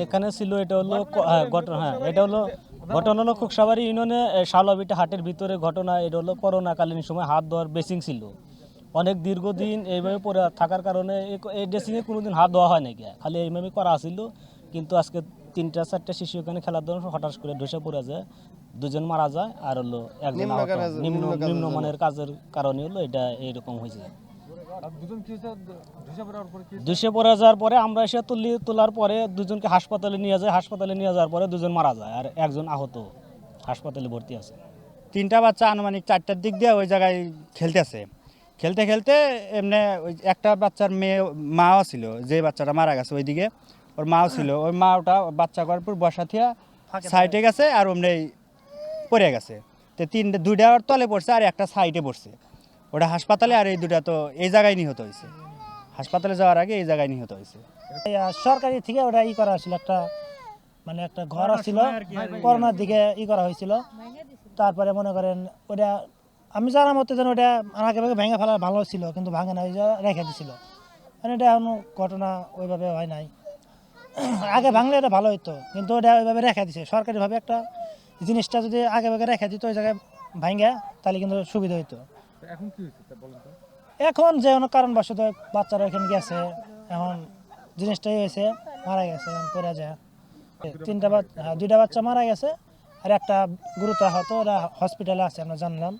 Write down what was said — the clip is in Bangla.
এখানে ছিল এটা হলো এটা হলো ঘটনা হলো খোকসাবাড়ি ইউনিয়নে শালবিটা হাটের ভিতরে ঘটনা। এটা হলো করোনাকালীন সময় হাত ধোয়ার বেসিং ছিল। অনেক দীর্ঘদিন এইভাবে পরে থাকার কারণে এই ড্রেসিংয়ে কোনোদিন হাত ধোয়া হয় নাকি, খালি এইভাবে করা ছিল। কিন্তু আজকে 3টা 4টা শিশু এখানে খেলার দৌড় হঠাৎ করে ধসে পড়ে যায়, দুজন মারা যায় আর হলো একজন আহত। নিম্নমানের কাজের কারণে হলো এটা এইরকম হয়েছে। ধসে পড়ে যাওয়ার পরে আমরা এসে তোলার পরে দুজনকে হাসপাতালে নিয়ে যায়। হাসপাতালে নিয়ে যাওয়ার পরে দুজন মারা যায় আর একজন আহত হাসপাতালে ভর্তি আছে। 3টা বাচ্চা আনুমানিক 4টার দিক দিয়ে ওই জায়গায় খেলতেছে। খেলতে খেলতে এমনি ওই একটা বাচ্চার মাও ছিল, যে বাচ্চাটা মারা গেছে ওইদিকে ওর মাও ছিল। ওই মাওটা বাচ্চা করার পর বসা থিয়া সাইডে গেছে আর অমনি পড়ে গেছে। তো 2টা তলে পড়ছে আর একটা সাইডে পড়ছে। ওটা হাসপাতালে, আর এই 2টা তো এই জায়গায় নিহত হয়েছে। হাসপাতালে যাওয়ার আগে এই জায়গায় নিহত হয়েছে। সরকারি থেকে ওটা করা হয়েছিল, একটা মানে একটা ঘর ছিল, করোনার দিকে করা হয়েছিল। তারপরে মনে করেন ওটা আমি জানার মতো যেন ওটা আগে ভাগে ভেঙে ফেলা ভালো ছিল, কিন্তু ভাঙে না, রেখে দিছিল। মানে এটা এখনো ঘটনা ওইভাবে হয় নাই। আগে ভাঙলে এটা ভালো হইতো, কিন্তু ওটা ওইভাবে রেখে দিছে সরকারিভাবে। একটা জিনিসটা যদি আগে ভাগে রেখে দিত ওই জায়গায় ভাঙে, তাহলে কিন্তু সুবিধা হইতো। এখন যে কোনো কারণবশত বাচ্চারা এখানে গেছে, এখন জিনিসটাই হয়েছে, মারা গেছে, এখন পড়ে যায়। 2টা বাচ্চা মারা গেছে আর একটা গুরুতর আহত, ওরা হসপিটালে আছে আমরা জানলাম।